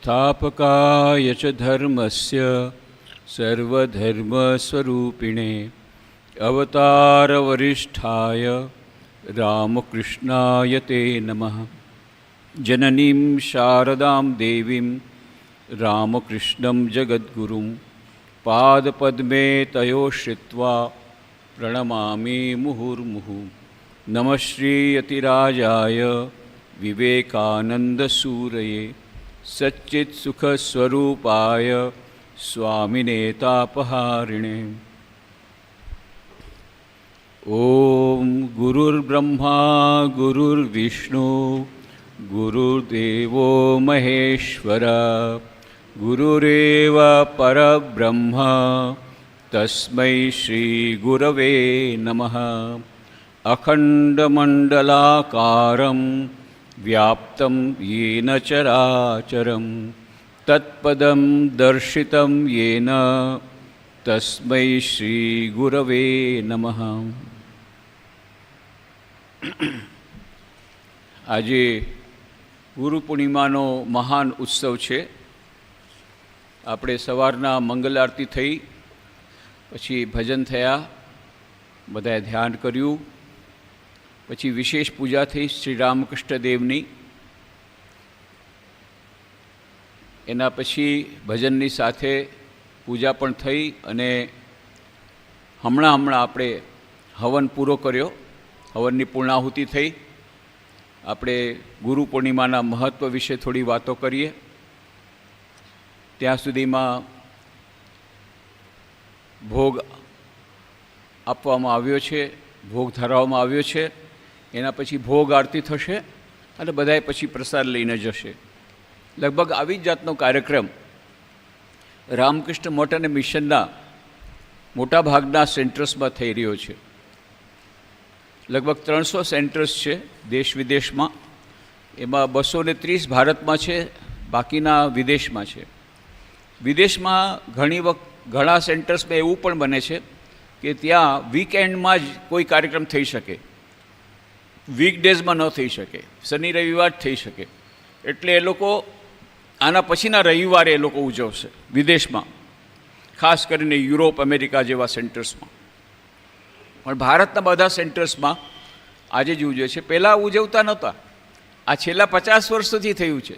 संस्थापकाय च धर्मस्य सर्वधर्मस्वरूपिणे अवतारवरिष्ठाय रामकृष्णाय ते नमः। जननीं शारदां देवीं रामकृष्णं जगद्गुरुं पादपद्मे तयो श्रित्वा प्रणमामि मुहुर्मुहुः। नमः श्रीयतिराजाय विवेकानन्दसूरये सच्चित्सुखस्वरूपाय स्वामिनेतापहारिणे। ॐ गुरुर्ब्रह्मा गुरुर्विष्णु गुरुर्देवो महेश्वर गुरुरेव परब्रह्म तस्मै श्रीगुरवे नमः। अखण्डमण्डलाकारं व्याप्तं येन चराचरं तत्पदं दर्शितं येन तस्मै श्रीगुरवे नमः। આજે ગુરુ પૂર્ણિમાનો મહાન ઉત્સવ છે। આપણે સવારના મંગલ આરતી થઈ, પછી ભજન થયા, બધાએ ધ્યાન કર્યું, પછી વિશેષ પૂજા થઈ શ્રી રામકૃષ્ણ દેવની। એના પછી ભજનની સાથે પૂજા પણ થઈ અને હમણાં આપણે હવન પૂરો કર્યો। હવનની પૂર્ણાહુતિ થઈ। આપણે ગુરુ પૂર્ણિમાના મહત્ત્વ વિશે થોડી વાતો કરીએ। ત્યાં સુધીમાં ભોગ આપવામાં આવ્યો છે, ભોગ ધરાવવામાં આવ્યો છે। એના પછી ભોગ આરતી થશે અને બધાએ પછી પ્રસાદ લઈને જશે। લગભગ આવી જ જાતનો કાર્યક્રમ રામકૃષ્ણ મઠ અને મિશનના મોટાભાગના સેન્ટર્સમાં થઈ રહ્યો છે। લગભગ 300 સેન્ટર્સ છે દેશ વિદેશમાં। એમાં 230 ભારતમાં છે, બાકીના વિદેશમાં છે। વિદેશમાં ઘણા સેન્ટર્સમાં એવું પણ બને છે કે ત્યાં વીકેન્ડમાં જ કોઈ કાર્યક્રમ થઈ શકે, વીકડેઝમાં ન થઈ શકે, શનિ રવિવાર થઈ શકે। એટલે એ લોકો આના પછીના રવિવારે એ લોકો ઉજવશે વિદેશમાં, ખાસ કરીને યુરોપ અમેરિકા જેવા સેન્ટર્સમાં। પણ ભારતના બધા સેન્ટર્સમાં આજે જ ઉજવે છે। પહેલાં ઉજવતા નહોતા, આ છેલ્લા 50 વર્ષોથી થયું છે।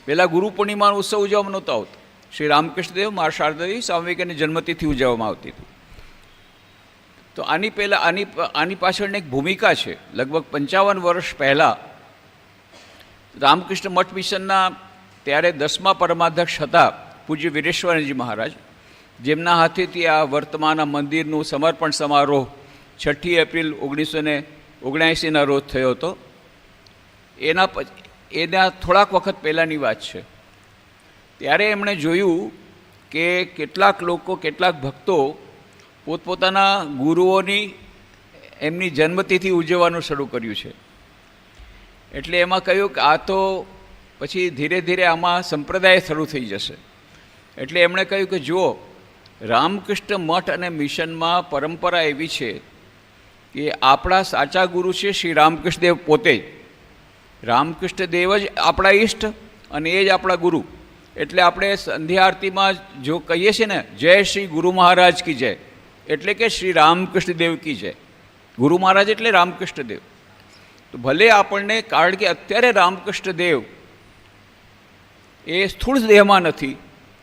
પહેલાં ગુરુ પૂર્ણિમાનો ઉત્સવ ઉજવવામાં નહોતો આવતો। શ્રી રામકૃષ્ણદેવ મા શારદાદેવી સ્વામી વિવેકાનંદની જન્મતિથિ ઉજવવામાં આવતી હતી। તો આની પાછળની એક ભૂમિકા છે। લગભગ 55 વર્ષ પહેલાં રામકૃષ્ણ મઠ મિશનના ત્યારે 10મા પરમાધ્યક્ષ હતા પૂજ્ય વીરેશ્વરજી મહારાજ, જેમના હાથેથી આ વર્તમાન મંદિરનું સમર્પણ સમારોહ 6 એપ્રિલ 1979ના રોજ થયો હતો। એના થોડાક વખત પહેલાંની વાત છે। ત્યારે એમણે જોયું કે કેટલાક લોકો, કેટલાક ભક્તો પોતપોતાના ગુરુઓની એમની જન્મતિથિ ઉજવવાનું શરૂ કર્યું છે। એટલે એમાં કહ્યું કે આ તો પછી ધીરે ધીરે આમાં સંપ્રદાય શરૂ થઈ જશે। એટલે એમણે કહ્યું કે જુઓ, રામકૃષ્ણ મઠ અને મિશનમાં પરંપરા એવી છે કે આપણા સાચા ગુરુ છે શ્રી રામકૃષ્ણદેવ પોતે જ। રામકૃષ્ણદેવ જ આપણા ઈષ્ટ અને એ જ આપણા ગુરુ। એટલે આપણે સંધ્યા આરતીમાં જો કહીએ છીએ ને, જય શ્રી ગુરુ મહારાજ કી જય, એટલે કે શ્રી રામકૃષ્ણદેવ કી જય। ગુરુ મહારાજ એટલે રામકૃષ્ણદેવ। તો ભલે આપણને, કારણ કે અત્યારે રામકૃષ્ણદેવ એ સ્થૂળ દેહમાં નથી,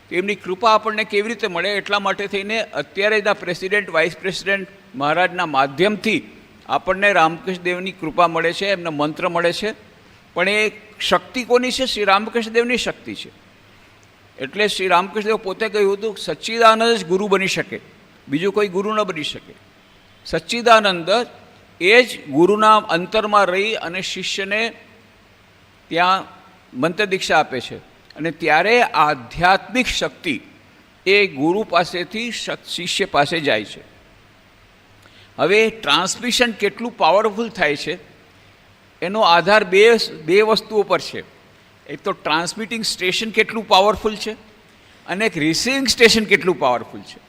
તો એમની કૃપા આપણને કેવી રીતે મળે, એટલા માટે થઈને અત્યારે જ આ પ્રેસિડેન્ટ, વાઇસ પ્રેસિડેન્ટ મહારાજના માધ્યમથી આપણને રામકૃષ્ણદેવની કૃપા મળે છે, એમના મંત્ર મળે છે। પણ એ શક્તિ કોની છે? શ્રી રામકૃષ્ણદેવની શક્તિ છે। એટલે શ્રી રામકૃષ્ણદેવ પોતે કહ્યું હતું, સચ્ચિદાનંદ જ ગુરુ બની શકે, બીજું કોઈ ગુરુ ન બની શકે। સચ્ચિદાનંદ એ જ ગુરુના અંતરમાં રહી અને શિષ્યને ત્યાં મંત્ર દીક્ષા આપે છે। અને ત્યારે આધ્યાત્મિક શક્તિ એ ગુરુ પાસેથી શિષ્ય પાસે જાય છે। હવે ટ્રાન્સમિશન કેટલું પાવરફુલ થાય છે એનો આધાર બે વસ્તુઓ પર છે। એક તો ટ્રાન્સમિટિંગ સ્ટેશન કેટલું પાવરફુલ છે અને એક રિસીવિંગ સ્ટેશન કેટલું પાવરફુલ છે।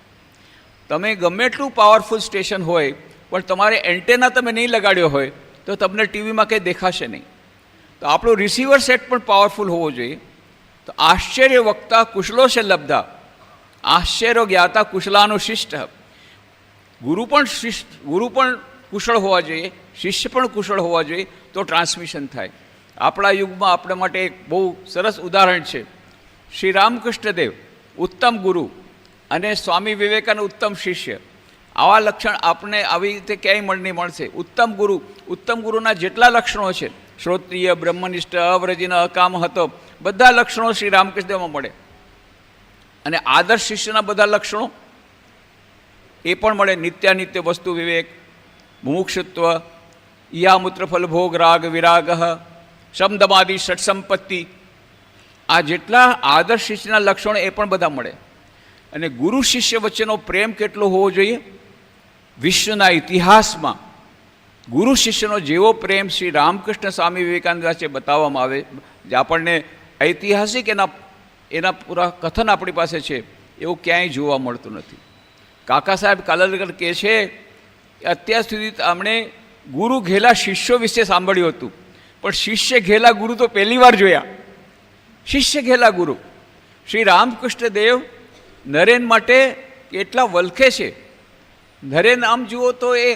તમે ગમે એટલું પાવરફુલ સ્ટેશન હોય પણ તમારે એન્ટેના તમે નહીં લગાડ્યો હોય તો તમને ટીવીમાં કંઈ દેખાશે નહીં। તો આપણો રિસીવર સેટ પણ પાવરફુલ હોવો જોઈએ। તો આશ્ચર્ય વક્તા કુશલો છે લબ્ધા, આશ્ચર્ય જ્ઞાતા કુશલાનું શિષ્ટ. ગુરુ પણ કુશળ હોવા જોઈએ, શિષ્ય પણ કુશળ હોવા જોઈએ, તો ટ્રાન્સમિશન થાય. આપણા યુગમાં આપણા માટે એક બહુ સરસ ઉદાહરણ છે. શ્રી રામકૃષ્ણદેવ ઉત્તમ ગુરુ અને સ્વામી વિવેકાનંદ ઉત્તમ શિષ્ય. આવા લક્ષણ આપણે આવી રીતે ક્યાંય નહીં મળશે. ઉત્તમ ગુરુના જેટલા લક્ષણો છે, શ્રોત્રિય, બ્રહ્મનિષ્ઠ, અવ્રજીન, અકામ હતો, બધા લક્ષણો શ્રી રામકૃષ્ણદેવમાં મળે. અને આદર્શ શિષ્યના બધા લક્ષણો એ પણ મળે. નિત્યાનિત્ય વસ્તુ વિવેક, મુમુક્ષુત્વ, ઈયામૂત્ર ફલભોગ રાગ વિરાગ, શમદમાદિ ષટ્સંપત્તિ, આ જેટલા આદર્શ શિષ્યના લક્ષણો એ પણ બધા મળે. અને ગુરુ શિષ્ય વચ્ચેનો પ્રેમ કેટલો હોવો જોઈએ? વિશ્વના ઇતિહાસમાં ગુરુ શિષ્યનો જેવો પ્રેમ શ્રી રામકૃષ્ણ સ્વામી વિવેકાનંદ વચ્ચે બતાવવામાં આવે, જે આપણને ઐતિહાસિક એના પૂરા કથન આપણી પાસે છે, એવું ક્યાંય જોવા મળતું નથી. કાકા સાહેબ કાલાલકર કહે છે કે અત્યાર સુધી આપણે ગુરુ ઘેલા શિષ્યો વિશે સાંભળ્યું હતું, પણ શિષ્ય ઘેલા ગુરુ તો પહેલી વાર જોયા. શિષ્ય ઘેલા ગુરુ શ્રી રામકૃષ્ણ દેવ નરેન માટે કેટલા વલખે છે. નરેન આમ જુઓ તો એ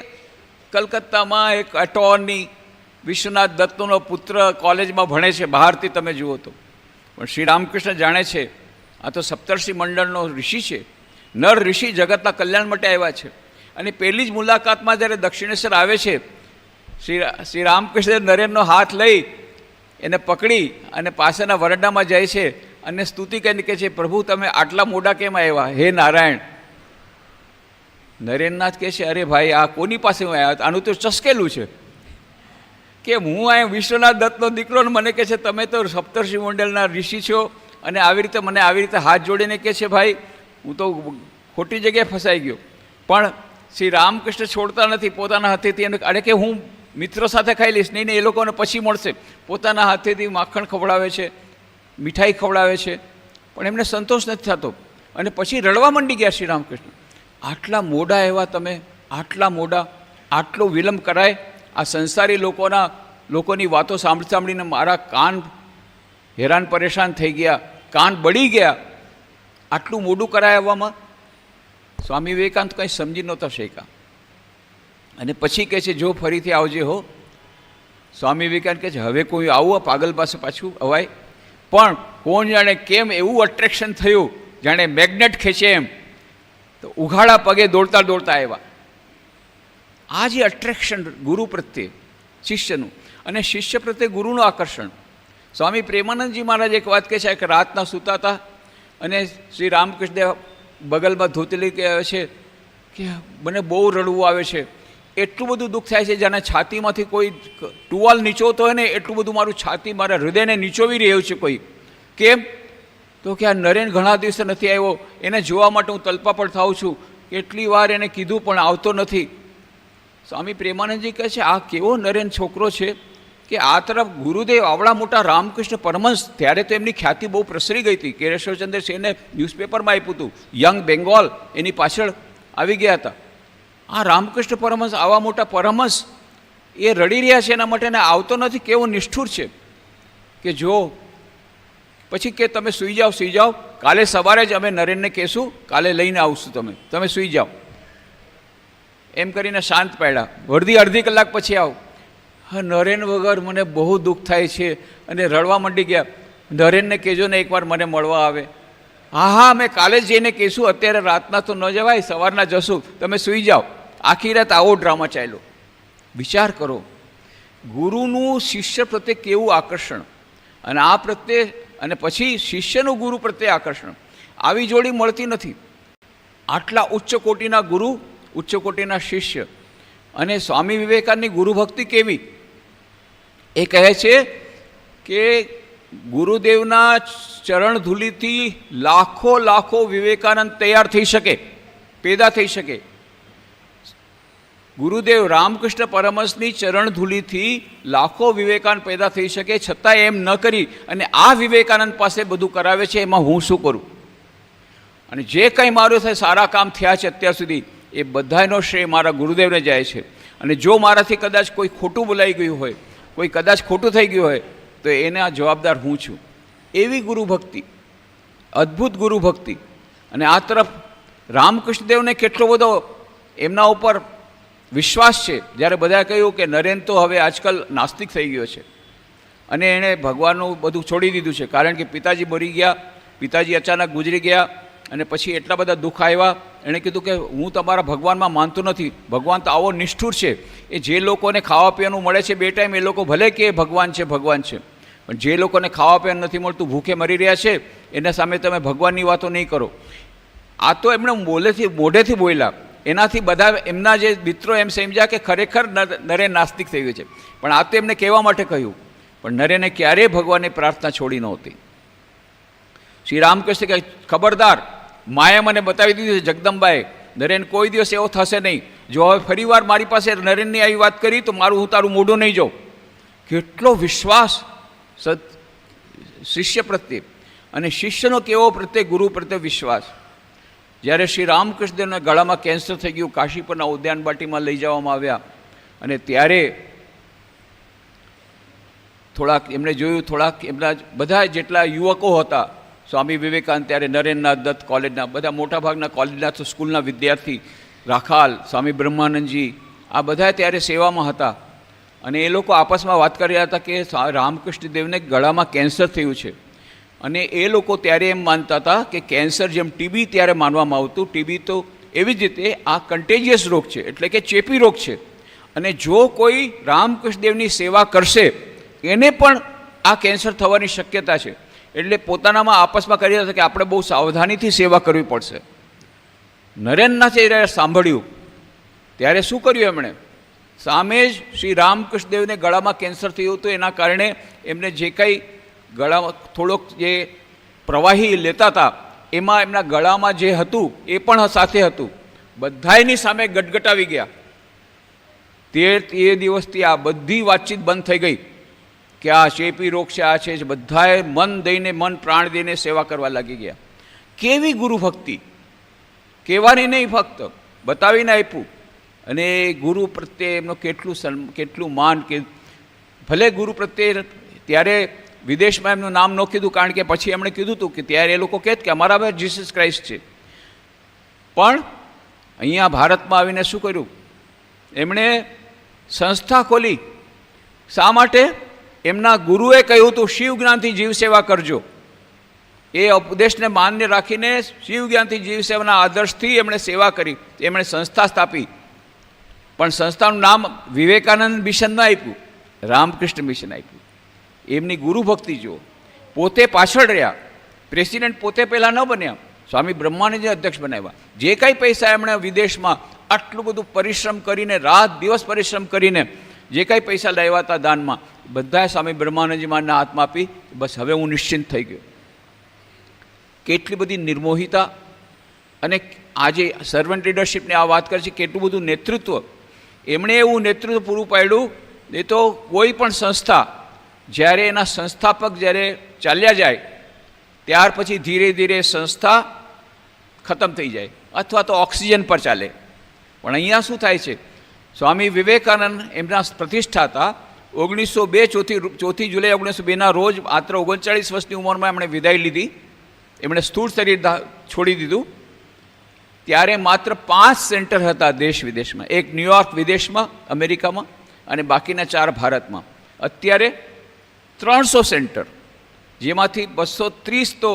કલકત્તામાં એક અટોર્ની, વિશ્વનાથ દત્તનો પુત્ર, કોલેજમાં ભણે છે બહારથી તમે જુઓ તો. પણ શ્રી રામકૃષ્ણ જાણે છે આ તો સપ્તર્ષિ મંડળનો ઋષિ છે, નર ઋષિ જગતના કલ્યાણ માટે આવ્યા છે. અને પહેલી જ મુલાકાતમાં જ્યારે દક્ષિણેશ્વર આવે છે, શ્રી રામકૃષ્ણ નરેનનો હાથ લઈ એને પકડી અને પાસેના વરંડામાં જાય છે અને સ્તુતિ કરીને કહે છે, પ્રભુ તમે આટલા મોડા કેમ આવ્યા, હે નારાયણ. નરેનનાથ કહે છે, અરે ભાઈ આ કોની પાસે હું આવ્યા, આનું તો ચસકેલું છે કે હું અહીંયા વિશ્વનાથ દત્તનો દીકરો, ને મને કહે છે તમે તો સપ્તર્ષિ મંડળના ઋષિ છો, અને આવી રીતે મને આવી રીતે હાથ જોડીને કહે છે ભાઈ હું તો ખોટી જગ્યાએ ફસાઈ ગયો. પણ શ્રી રામકૃષ્ણ છોડતા નથી પોતાના હાથેથી. અને અરે કે હું મિત્રો સાથે ખાઈ લઈશ, નહીં એ લોકોને પછી મળશે. પોતાના હાથેથી માખણ ખવડાવે છે, મીઠાઈ ખવડાવે છે, પણ એમને સંતોષ નથી થતો. અને પછી રડવા માંડી ગયા શ્રી રામકૃષ્ણ. આટલા મોડા એવા તમે, આટલા મોડા, આટલો વિલંબ કરાય? આ સંસારી લોકોની વાતો સાંભળીને મારા કાન હેરાન પરેશાન થઈ ગયા, કાન બળી ગયા. આટલું મોડું કરાય આવવામાં? સ્વામી વિવેકાનંદ કંઈ સમજી નહોતા શક્યા. અને પછી કહે છે જો ફરીથી આવજે હો. સ્વામી વિવેકાનંદ કહે છે હવે કોઈ આવું પાગલ પાસે પાછું અવાય? પણ કોણ જાણે કેમ એવું અટ્રેક્શન થયું, જાણે મેગ્નેટ ખેંચે એમ, તો ઉઘાડા પગે દોડતા દોડતા આવ્યા. આ જે અટ્રેક્શન ગુરુ પ્રત્યે શિષ્યનું, અને શિષ્ય પ્રત્યે ગુરુનું આકર્ષણ. સ્વામી પ્રેમાનંદજી મહારાજ એક વાત કહે છે કે રાતના સૂતા હતા અને શ્રી રામકૃષ્ણદેવ બગલમાં ધોતેલી કહે છે કે મને બહુ રડવું આવે છે, એટલું બધું દુઃખ થાય છે જાણે છાતીમાંથી કોઈ ટુવાલ નીચોતો હોય ને એટલું બધું મારું છાતી મારા હૃદયને નીચોવી રહ્યું છે કોઈ. કેમ? તો કે આ નરેન ઘણા દિવસે નથી આવ્યો, એને જોવા માટે હું તલપાપડ થાઉં છું. કેટલી વાર એને કીધું પણ આવતો નથી. સ્વામી પ્રેમાનંદજી કહે છે આ કેવો નરેન છોકરો છે કે આ તરફ ગુરુદેવ આવડા મોટા રામકૃષ્ણ પરમહંસ, ત્યારે તો એમની ખ્યાતિ બહુ પ્રસરી ગઈ હતી. કેશવચંદ્ર સેને ન્યૂઝપેપરમાં આપ્યું હતું, યંગ બેંગોલ એની પાછળ આવી ગયા હતા. આ રામકૃષ્ણ પરમહંસ, આવા મોટા પરમહંસ એ રડી રહ્યા છે એના માટે, ને આવતો નથી. કેવો નિષ્ઠુર છે કે જો. પછી કે તમે સૂઈ જાઓ, કાલે સવારે જ અમે નરેનને કહેશું, કાલે લઈને આવશું, તમે સૂઈ જાઓ. એમ કરીને શાંત પાડ્યા. અડધી કલાક પછી આવ. હા, નરેન વગર મને બહુ દુઃખ થાય છે, અને રડવા માંડી ગયા. નરેનને કહેજો ને એકવાર મને મળવા આવે. હા અમે કાલે જ જઈને કહીશું, અત્યારે રાતના તો ન જવાય, સવારના જશું, તમે સૂઈ જાઓ. આખી રાત આવો ડ્રામા ચાલ્યો. વિચાર કરો ગુરુનું શિષ્ય પ્રત્યે કેવું આકર્ષણ, અને આ પ્રત્યે, અને પછી શિષ્યનું ગુરુ પ્રત્યે આકર્ષણ. આવી જોડી મળતી નથી. આટલા ઉચ્ચ કોટીના ગુરુ, ઉચ્ચ કોટીના શિષ્ય. અને સ્વામી વિવેકાનંદની ગુરુભક્તિ કેવી એ કહે છે કે ગુરુદેવના ચરણ ધૂલીથી લાખો વિવેકાનંદ તૈયાર થઈ શકે, પેદા થઈ શકે. ગુરુદેવ રામકૃષ્ણ પરમહંસની ચરણ ધૂલીથી લાખો વિવેકાનંદ પેદા થઈ શકે, છતાં એમ ન કરી અને આ વિવેકાનંદ પાસે બધું કરાવે છે. એમાં હું શું કરું? અને જે કંઈ મારું સારા કામ થયા છે અત્યાર સુધી, એ બધાનો શ્રેય મારા ગુરુદેવને જાય છે. અને જો મારાથી કદાચ કોઈ ખોટું બોલાઈ ગયું હોય, કોઈ કદાચ ખોટું થઈ ગયું હોય, તો એના જવાબદાર હું છું. એવી ગુરુ ભક્તિ, અદ્ભુત ગુરુ ભક્તિ. અને આ તરફ રામકૃષ્ણદેવને કેટલો બધો એમના ઉપર વિશ્વાસ છે. જ્યારે બધાએ કહ્યું કે નરેન તો હવે આજકાલ નાસ્તિક થઈ ગયો છે અને એણે ભગવાનનું બધું છોડી દીધું છે, કારણ કે પિતાજી મરી ગયા, પિતાજી અચાનક ગુજરી ગયા અને પછી એટલા બધા દુઃખ આવ્યા. એણે કીધું કે હું તમારા ભગવાનમાં માનતો નથી, ભગવાન તો આવો નિષ્ઠુર છે, એ જે લોકોને ખાવા પીવાનું મળે છે 2 ટાઈમ, એ લોકો ભલે કે ભગવાન છે ભગવાન છે, પણ જે લોકોને ખાવા પીવાનું નથી મળતું, ભૂખે મરી રહ્યા છે, એના સામે તમે ભગવાનની વાતો નહીં કરો. આ તો એમણે મોઢેથી બોલ્યા. એનાથી બધા એમના જે મિત્રો એમ સમજ્યા કે ખરેખર નરેન નાસ્તિક થઈ ગયું છે, પણ આ તો એમને કહેવા માટે કહ્યું. પણ નરેને ક્યારેય ભગવાનની પ્રાર્થના છોડી નહોતી. શ્રી રામકૃષ્ણ કહે, ખબરદાર, માએ મને બતાવી દીધું છે જગદંબાએ, નરેન કોઈ દિવસ એવો થશે નહીં. જો હવે ફરીવાર મારી પાસે નરેનની આવી વાત કરી તો હું તારું મોઢું નહીં જાઉં. કેટલો વિશ્વાસ શિષ્ય પ્રત્યે, અને શિષ્યનો કેવો પ્રત્યે ગુરુ પ્રત્યે વિશ્વાસ. જ્યારે શ્રી રામકૃષ્ણદેવના ગળામાં કેન્સર થઈ ગયું, કાશી પરના ઉદ્યાન બાટીમાં લઈ જવામાં આવ્યા, અને ત્યારે થોડાક એમણે જોયું, થોડાક એમના બધા જેટલા યુવકો હતા, સ્વામી વિવેકાનંદ, ત્યારે નરેન્દ્રનાથ દત્ત કોલેજના બધા મોટાભાગના કોલેજના સ્કૂલના વિદ્યાર્થી, રાખાલ, સ્વામી બ્રહ્માનંદજી, આ બધા ત્યારે સેવામાં હતા. અને એ લોકો આપસમાં વાત કરી રહ્યા હતા કે રામકૃષ્ણદેવને ગળામાં કેન્સર થયું છે. અને એ લોકો ત્યારે એમ માનતા હતા કે કેન્સર જેમ ટીબી ત્યારે માનવામાં આવતું, ટીબી તો એવી જ રીતે આ કન્ટેજિયસ રોગ છે, એટલે કે ચેપી રોગ છે, અને જો કોઈ રામકૃષ્ણદેવની સેવા કરશે એને પણ આ કેન્સર થવાની શક્યતા છે. એટલે પોતાનામાં આપસમાં કરી રહ્યા હતા કે આપણે બહુ સાવધાનીથી સેવા કરવી પડશે. નરેનનાથે સાંભળ્યું ત્યારે શું કર્યું એમણે? સામે જ શ્રી રામકૃષ્ણદેવને ગળામાં કેન્સર થયું હતું, એના કારણે એમને જે કંઈ ગળામાં થોડોક જે પ્રવાહી લેતા હતા એમાં એમના ગળામાં જે હતું એ પણ સાથે હતું. બધાયની સામે ગટગટાવી ગયા. તે દિવસથી આ બધી વાતચીત બંધ થઈ ગઈ કે આ ચેપી રોગ છે, આ છે. બધાએ મન દઈને, મન પ્રાણ દઈને સેવા કરવા લાગી ગયા. કેવી ગુરુ ભક્તિ! કહેવાની નહીં, ફક્ત બતાવીને આપ્યું. અને ગુરુ પ્રત્યે એમનું કેટલું માન, કે ભલે ગુરુ પ્રત્યે ત્યારે વિદેશમાં એમનું નામ ન કીધું, કારણ કે પછી એમણે કીધું હતું કે ત્યારે એ લોકો કહેત કે અમારા ભાઈ જીસસ ક્રાઇસ્ટ છે. પણ અહીંયા ભારતમાં આવીને શું કર્યું? એમણે સંસ્થા ખોલી. શા માટે? એમના ગુરુએ કહ્યું હતું શિવ જ્ઞાનથી જીવ સેવા કરજો. એ ઉપદેશને માન્ય રાખીને શિવ જ્ઞાનથી જીવ સેવાના આદર્શથી એમણે સેવા કરી. એમણે સંસ્થા સ્થાપી, પણ સંસ્થાનું નામ વિવેકાનંદ મિશન ન આપ્યું, રામકૃષ્ણ મિશન આપ્યું. એમની ગુરુ ભક્તિ જુઓ. પોતે પાછળ રહ્યા, પ્રેસિડેન્ટ પોતે પહેલાં ન બન્યા, સ્વામી બ્રહ્માનંદજી અધ્યક્ષ બનાવ્યા. જે કાંઈ પૈસા એમણે વિદેશમાં આટલું બધું પરિશ્રમ કરીને, રાત દિવસ પરિશ્રમ કરીને જે કાંઈ પૈસા લાવ્યા હતા દાનમાં, બધાએ સ્વામી બ્રહ્માનંદજી માના હાથમાં આપી. બસ હવે હું નિશ્ચિંત થઈ ગયો. કેટલી બધી નિર્મોહિતા! અને આજે સર્વન્ટ લીડરશીપની આ વાત કરે છે, કેટલું બધું નેતૃત્વ. એમણે એવું નેતૃત્વ પૂરું પાડ્યું. એ તો કોઈ પણ સંસ્થા જ્યારે એના સંસ્થાપક જ્યારે ચાલ્યા જાય ત્યાર પછી ધીરે ધીરે સંસ્થા ખતમ થઈ જાય, અથવા તો ઓક્સિજન પર ચાલે. પણ અહીંયા શું થાય છે? સ્વામી વિવેકાનંદ એમના પ્રતિષ્ઠા હતા. 1902 ચોથી જુલાઈ 1902ના રોજ માત્ર 39 વર્ષની ઉંમરમાં એમણે વિદાય લીધી. એમણે સ્થૂળ શરીર છોડી દીધું. ત્યારે માત્ર 5 સેન્ટર હતા દેશ વિદેશમાં. એક ન્યુયોર્ક વિદેશમાં, અમેરિકામાં, અને બાકીના 4 ભારતમાં. અત્યારે 300 સેન્ટર, જેમાંથી 230 તો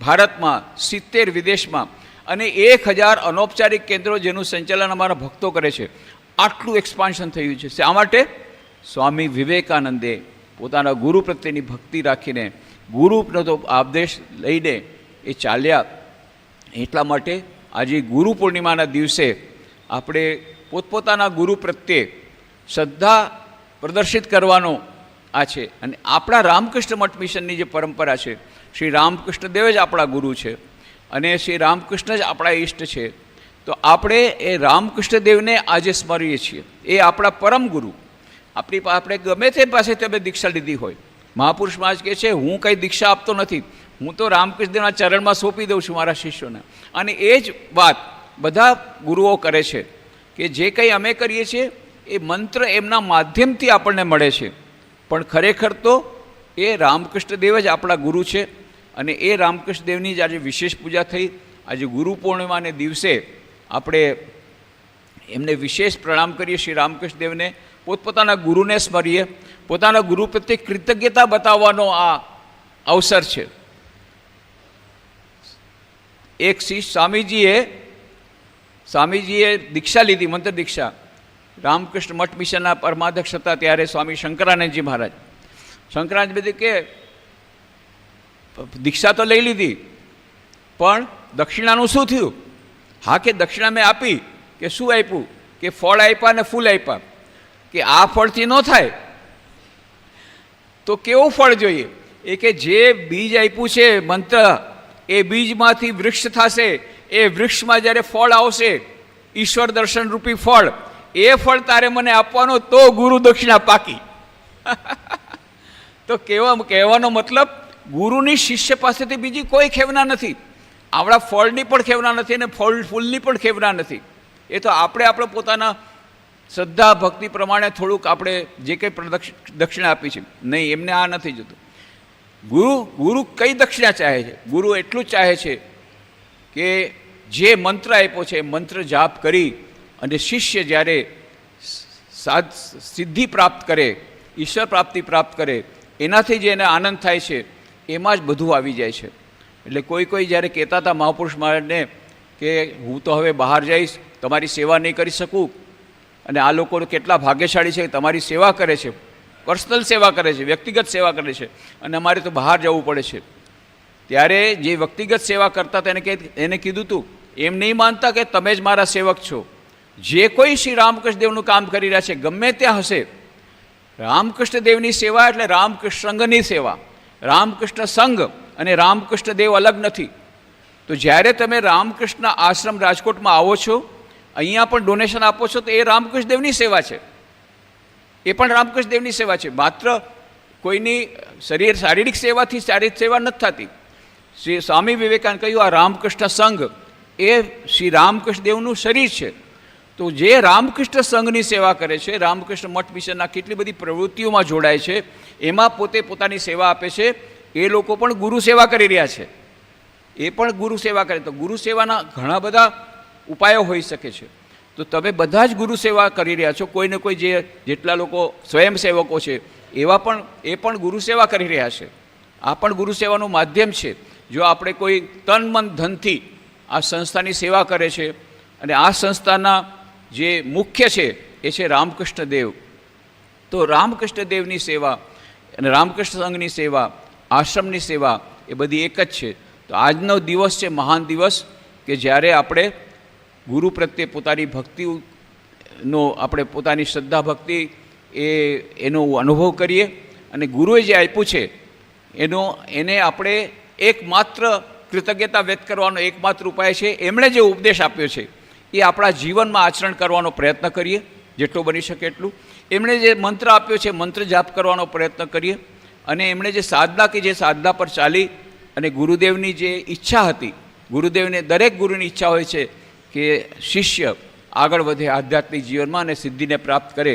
ભારતમાં, 70 વિદેશમાં, અને 1000 અનૌપચારિક કેન્દ્રો જેનું સંચાલન અમારા ભક્તો કરે છે. આટલું એક્સપાન્શન થયું છે. શા માટે? સ્વામી વિવેકાનંદે પોતાના ગુરુ પ્રત્યેની ભક્તિ રાખીને, ગુરુનો તો આદેશ લઈને એ ચાલ્યા. એટલા માટે આજે ગુરુ પૂર્ણિમાના દિવસે આપણે પોતપોતાના ગુરુ પ્રત્યે શ્રદ્ધા પ્રદર્શિત કરવાનો આ છે. અને આપણા રામકૃષ્ણ મઠ મિશનની જે પરંપરા છે, શ્રી રામકૃષ્ણદેવ જ આપણા ગુરુ છે અને શ્રી રામકૃષ્ણ જ આપણા ઈષ્ટ છે. તો આપણે એ રામકૃષ્ણદેવને આજે સ્મરીએ છીએ. એ આપણા પરમ ગુરુ. આપણે ગમે તે પાસે તમે દીક્ષા લીધી હોય, મહાપુરુષ મહારાજ કહે છે હું કંઈ દીક્ષા આપતો નથી, હું તો રામકૃષ્ણદેવના ચરણમાં સોંપી દઉં છું મારા શિષ્યોને. અને એ જ વાત બધા ગુરુઓ કરે છે કે જે કંઈ અમે કરીએ છીએ એ મંત્ર એમના માધ્યમથી આપણને મળે છે. પણ ખરેખર તો એ રામકૃષ્ણદેવ જ આપણા ગુરુ છે અને એ રામકૃષ્ણદેવની જ આજે વિશેષ પૂજા થઈ. આજે ગુરુ પૂર્ણિમાને દિવસે આપણે એમને વિશેષ પ્રણામ કરીએ, શ્રી રામકૃષ્ણદેવને, પોતપોતાના ગુરુને સ્મરીએ, પોતાના ગુરુ પ્રત્યે કૃતજ્ઞતા બતાવવાનો આ અવસર છે. એક શ્રી સ્વામીજીએ દીક્ષા લીધી, મંત્ર દીક્ષા. રામકૃષ્ણ મઠ મિશનના પરમાધ્યક્ષ હતા ત્યારે સ્વામી શંકરાનંદજી મહારાજ. શંકરાનંદજી કે દીક્ષા તો લઈ લીધી, પણ દક્ષિણાનું શું થયું? હા કે દક્ષિણા મેં આપી. કે શું આપ્યું? કે ફળ આપ્યા ને ફૂલ આપ્યા. કે આ ફળથી ન થાય તો કેવું ફળ જોઈએ? એ કે જે બીજ આપ્યું છે મંત્ર, એ બીજમાંથી વૃક્ષ થશે. એ વૃક્ષમાં જ્યારે ફળ આવશે, ઈશ્વર દર્શન રૂપી ફળ, એ ફળ તારે મને આપવાનો, તો ગુરુ દક્ષિણા પાકી. તો કહેવાનો મતલબ ગુરુની શિષ્ય પાસેથી બીજી કોઈ ખેવના નથી. આવડા ફળની પણ ખેવના નથી અને ફૂલની પણ ખેવના નથી. એ તો આપણે પોતાના શ્રદ્ધા ભક્તિ પ્રમાણે થોડુંક આપણે જે કંઈ દક્ષિણા આપી છે. નહીં, એમને આ નથી જોતું. ગુરુ કઈ દક્ષિણા ચાહે છે? ગુરુ એટલું જ ચાહે છે કે જે મંત્ર આપ્યો છે, મંત્ર જાપ કરી અને શિષ્ય જ્યારે સિદ્ધિ પ્રાપ્ત કરે, ઈશ્વર પ્રાપ્તિ પ્રાપ્ત કરે, એનાથી જે એને આનંદ થાય છે, એમાં જ બધું આવી જાય છે. એટલે કોઈ જ્યારે કહેતા હતા મહાપુરુષ મહારાજને કે હું તો હવે બહાર જઈશ, તમારી સેવા નહીં કરી શકું, અને આ લોકો કેટલા ભાગ્યશાળી છે, તમારી સેવા કરે છે, પર્સનલ સેવા કરે છે, વ્યક્તિગત સેવા કરે છે, અને અમારે તો બહાર જવું પડે છે. ત્યારે જે વ્યક્તિગત સેવા કરતા હતા એને કીધું હતું, એમ નહીં માનતા કે તમે જ મારા સેવક છો. જે કોઈ શ્રી રામકૃષ્ણદેવનું કામ કરી રહ્યા છે, ગમે ત્યાં હશે, રામકૃષ્ણદેવની સેવા એટલે રામકૃષ્ણ સંઘની સેવા. રામકૃષ્ણ સંઘ અને રામકૃષ્ણદેવ અલગ નથી. તો જ્યારે તમે રામકૃષ્ણ આશ્રમ રાજકોટમાં આવો છો, અહીંયા પણ ડોનેશન આપો છો, તો એ રામકૃષ્ણદેવની સેવા છે. એ પણ રામકૃષ્ણદેવની સેવા છે. માત્ર કોઈની શારીરિક સેવાથી શારીરિક સેવા નથી થતી. શ્રી સ્વામી વિવેકાનંદ કહ્યું, આ રામકૃષ્ણ સંઘ એ શ્રી રામકૃષ્ણદેવનું શરીર છે. તો જે રામકૃષ્ણ સંઘની સેવા કરે છે, રામકૃષ્ણ મઠ મિશનના કેટલી બધી પ્રવૃત્તિઓમાં જોડાય છે, એમાં પોતાની સેવા આપે છે, એ લોકો પણ ગુરુ સેવા કરી રહ્યા છે. એ પણ ગુરુ સેવા કરે. તો ગુરુ સેવાના ઘણા બધા ઉપાયો હોઈ શકે છે. તો તમે બધા જ ગુરુ સેવા કરી રહ્યા છો. કોઈને કોઈ જેટલા લોકો સ્વયંસેવકો છે, એ પણ ગુરુ સેવા કરી રહ્યા છે. આ પણ ગુરુ સેવાનું માધ્યમ છે. જો આપણે કોઈ તન મન ધનથી આ સંસ્થાની સેવા કરે છે, અને આ સંસ્થાના જે મુખ્ય છે એ છે રામકૃષ્ણદેવ, તો રામકૃષ્ણદેવની સેવા અને રામકૃષ્ણ સંઘની સેવા, આશ્રમની સેવા એ બધી એક જ છે. તો આજનો દિવસ છે મહાન દિવસ, કે જ્યારે આપણે ગુરુ પ્રત્યે પોતાની ભક્તિનો, આપણે પોતાની શ્રદ્ધા ભક્તિ એનો અનુભવ કરીએ, અને ગુરુએ જે આપ્યું છે એને આપણે એકમાત્ર કૃતજ્ઞતા વ્યક્ત કરવાનો એકમાત્ર ઉપાય છે. એમણે જે ઉપદેશ આપ્યો છે એ આપણા જીવનમાં આચરણ કરવાનો પ્રયત્ન કરીએ, જેટલો બની શકે એટલું. એમણે જે મંત્ર આપ્યો છે, મંત્ર જાપ કરવાનો પ્રયત્ન કરીએ. અને એમણે જે સાધના પર ચાલી અને ગુરુદેવની જે ઈચ્છા હતી, દરેક ગુરુની ઈચ્છા હોય છે કે શિષ્ય આગળ વધે આધ્યાત્મિક જીવનમાં અને સિદ્ધિને પ્રાપ્ત કરે.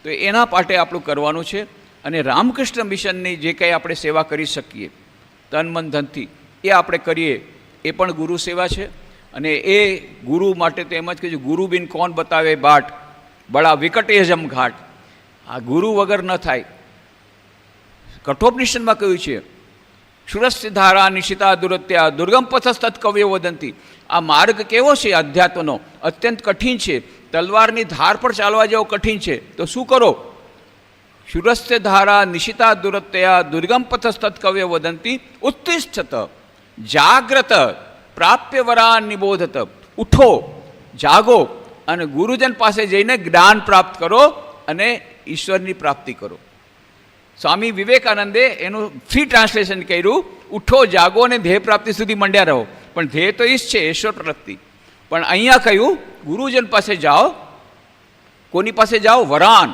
તો એના માટે આપણું કરવાનું છે. અને રામકૃષ્ણ મિશનની જે કંઈ આપણે સેવા કરી શકીએ તન મન ધનથી, એ આપણે કરીએ. એ પણ ગુરુ સેવા છે. અને એ ગુરુ માટે તો એમ જ કહ્યું, ગુરુ બિન કોણ બતાવે બાટ, બડા વિકટ એજમ ઘાટ. આ ગુરુ વગર ન થાય. કઠોપનિષદમાં કહ્યું છે, ક્ષુરસ્ય ધારા નિશિતા દુરત્યા દુર્ગમ પથસ્તત કવ્યો વદંતી. આ માર્ગ કેવો છે અધ્યાત્મનો? અત્યંત કઠિન છે. તલવારની ધાર પર ચાલવા જેવો કઠિન છે. તો શું કરો? ક્ષુરસ્ય ધારા નિશિતા દુરત્યા દુર્ગમ પથસ્તત કવ્યો વદંતી ઉત્તિષ્ઠત જાગ્રત પ્રાપ્ય વરાન નિબોધત. ઉઠો, જાગો અને ગુરુજન પાસે જઈને જ્ઞાન પ્રાપ્ત કરો અને ઈશ્વરની પ્રાપ્તિ કરો. સ્વામી વિવેકાનંદે એનું ફ્રી ટ્રાન્સલેશન કર્યું, ઉઠો, જાગો અને ધ્યેય પ્રાપ્તિ સુધી મંડ્યા રહો. પણ ધ્યેય તો ઈશ છે, ઈશ્વર પ્રાપ્તિ. પણ અહીંયા કહ્યું, ગુરુજન પાસે જાઓ. કોની પાસે જાઓ? વરાન,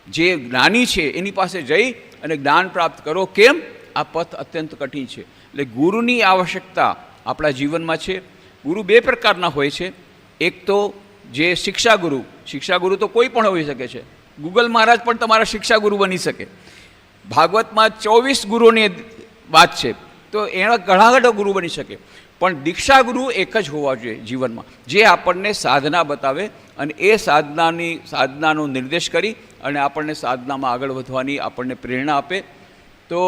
જે જ્ઞાની છે એની પાસે જઈ અને જ્ઞાન પ્રાપ્ત કરો. કેમ? આ પથ અત્યંત કઠિન છે. એટલે ગુરુની આવશ્યકતા આપણા જીવનમાં છે. ગુરુ બે પ્રકારના હોય છે. એક તો જે શિક્ષાગુરુ તો કોઈ પણ હોઈ શકે છે. ગૂગલ મહારાજ પણ તમારા શિક્ષાગુરુ બની શકે. ભાગવતમાં 24 ગુરુની વાત છે, તો એના ઘણા ઘણા ગુરુ બની શકે, પણ દીક્ષા ગુરુ એક જ હોવા જોઈએ જીવનમાં, જે આપણને સાધના બતાવે અને એ સાધનાનો નિર્દેશ કરી અને આપણને સાધનામાં આગળ વધવાની આપણને પ્રેરણા આપે. તો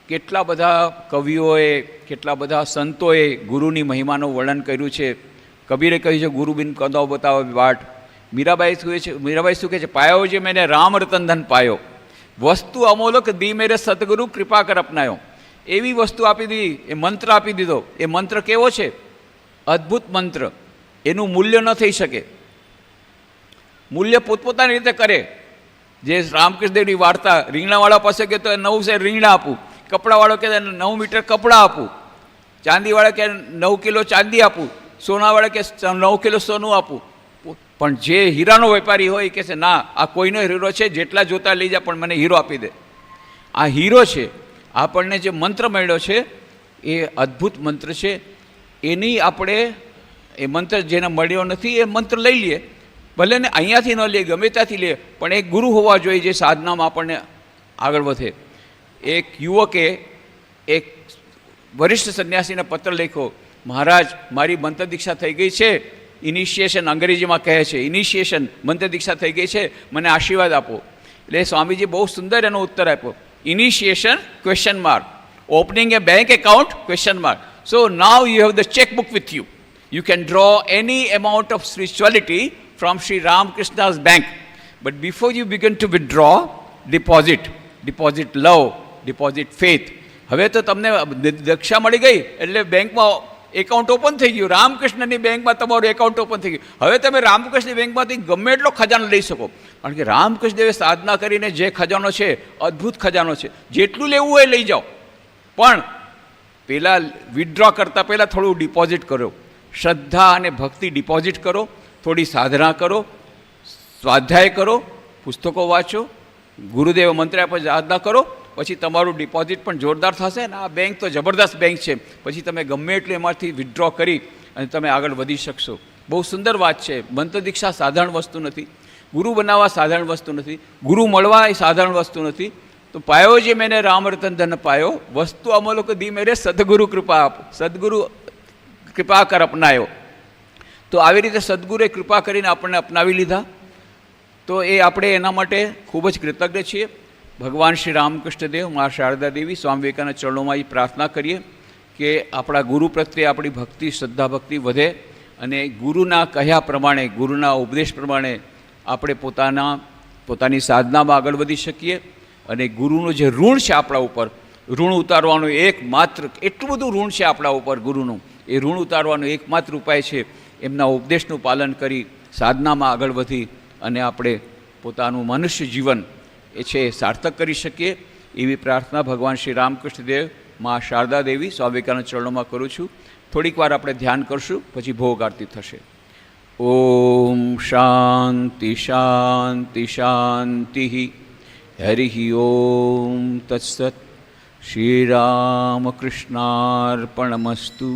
કેટલા બધા કવિઓએ, કેટલા બધા સંતોએ ગુરુની મહિમાનું વર્ણન કર્યું છે. કબીરે કહ્યું છે, ગુરુ બિન કદો બતાવે વાટ. મીરાબાઈ શું કહે છે, પાયો જે મેને રામ રતન ધન પાયો, વસ્તુ અમોલક દી મેરે સદગુરુ કૃપા કર અપનાયો. એવી વસ્તુ આપી દીધી, એ મંત્ર આપી દીધો. એ મંત્ર કેવો છે? અદ્ભુત મંત્ર. એનું મૂલ્ય ન થઈ શકે. મૂલ્ય પોતપોતાની રીતે કરે. જે રામકૃષ્ણદેવની વાર્તા, રીંગણાવાળા પાસે કે તો 9 સેર રીંગણા આપું, કપડાવાળો કે 9 મીટર કપડાં આપું, ચાંદીવાળા કે 9 કિલો ચાંદી આપું, સોનાવાળા કે 9 કિલો સોનું આપું. પણ જે હીરાનો વેપારી હોય કે છે ના, આ કોઈનો હીરો છે, જેટલા જોતા લઈ જા, પણ મને હીરો આપી દે. આ હીરો છે. આપણને જે મંત્ર મળ્યો છે એ અદ્ભુત મંત્ર છે. એની આપણે એ મંત્ર જેને મળ્યો નથી એ મંત્ર લઈ લઈએ, ભલે ને અહીંયાથી ન લઈએ, ગમે ત્યાંથી લઈએ, પણ એક ગુરુ હોવા જોઈએ જે સાધનામાં આપણને આગળ વધે. એક યુવકે એક વરિષ્ઠ સંન્યાસીને પત્ર લખ્યો, મહારાજ મારી મંત્ર દીક્ષા થઈ ગઈ છે, ઇનિશિએશન અંગ્રેજીમાં કહે છે, ઇનિશિએશન મંત્ર દીક્ષા થઈ ગઈ છે, મને આશીર્વાદ આપો. એટલે સ્વામીજી બહુ સુંદર એનો ઉત્તર આપ્યો, initiation question mark, opening A bank account question mark. So now you have the chequebook with you, you can draw any amount of spirituality from Sri Ramakrishna's bank, but before you begin to withdraw, deposit love, deposit faith. હવે તો તમને દીક્ષા મળી ગઈ એટલે બેંકમાં account open થઈ ગયું, રામકૃષ્ણની બેંકમાં તમારું એકાઉન્ટ ઓપન થઈ ગયું. હવે તમે રામકૃષ્ણની બેંકમાંથી ગમે એટલો ખજાનો લઈ શકો, કારણ કે રામકૃષ્ણદેવે સાધના કરીને જે ખજાનો છે, અદ્ભુત ખજાનો છે, જેટલું લેવું હોય લઈ જાઓ. પણ પહેલાં વિથડ્રો કરતાં પહેલાં થોડું ડિપોઝિટ કરો, શ્રદ્ધા અને ભક્તિ ડિપોઝિટ કરો, થોડી સાધના કરો, સ્વાધ્યાય કરો, પુસ્તકો વાંચો, ગુરુદેવ મંત્ર આપે સાધના કરો, પછી તમારું ડિપોઝિટ પણ જોરદાર થશે. ને આ બેંક તો જબરદસ્ત બેંક છે, પછી તમે ગમે એટલું એમાંથી વિથડ્રો કરી અને તમે આગળ વધી શકશો. બહુ સુંદર વાત છે. મંત્ર દીક્ષા સાધારણ વસ્તુ નથી, ગુરુ બનાવવા સાધારણ વસ્તુ નથી, ગુરુ મળવા એ સાધારણ વસ્તુ નથી. તો પાયો જે મેને રામ રતન ધન પાયો, વસ્તુ અમોલક દી મેરે સદગુરુ કૃપા આપ, સદગુરુ કૃપા કર અપનાયો. તો આવી રીતે સદગુરુએ કૃપા કરીને આપણને અપનાવી લીધા. તો એ આપણે એના માટે ખૂબ જ કૃતજ્ઞ છીએ. ભગવાન શ્રી રામકૃષ્ણદેવ, મા શારદા દેવી, સ્વામી વિવેકાનંદ ચરણોમાં એ પ્રાર્થના કરીએ કે આપણા ગુરુ પ્રત્યે આપણી ભક્તિ, શ્રદ્ધા ભક્તિ વધે અને ગુરુના કહ્યા પ્રમાણે, ગુરુના ઉપદેશ પ્રમાણે આપણે પોતાની સાધનામાં આગળ વધી શકીએ. અને ગુરુનું જે ઋણ છે આપણા ઉપર, ઋણ ઉતારવાનું એકમાત્ર, એટલું બધું ઋણ છે આપણા ઉપર ગુરુનું, એ ઋણ ઉતારવાનો એકમાત્ર ઉપાય છે એમના ઉપદેશનું પાલન કરી સાધનામાં આગળ વધી અને આપણે પોતાનું મનુષ્ય જીવન એ છે સાર્થક કરી શકીએ. એવી પ્રાર્થના ભગવાન શ્રી રામકૃષ્ણદેવ, મા શારદા દેવી, સ્વામી વિવેકાનંદ ચરણોમાં કરું છું. થોડીક વાર આપણે ધ્યાન કરશું, પછી ભોગ આરતી થશે. ઓમ શાંતિ શાંતિ શાંતિ. હરિ ઓમ તત્સત. શ્રીરામકૃષ્ણાર્પણમસ્તુ.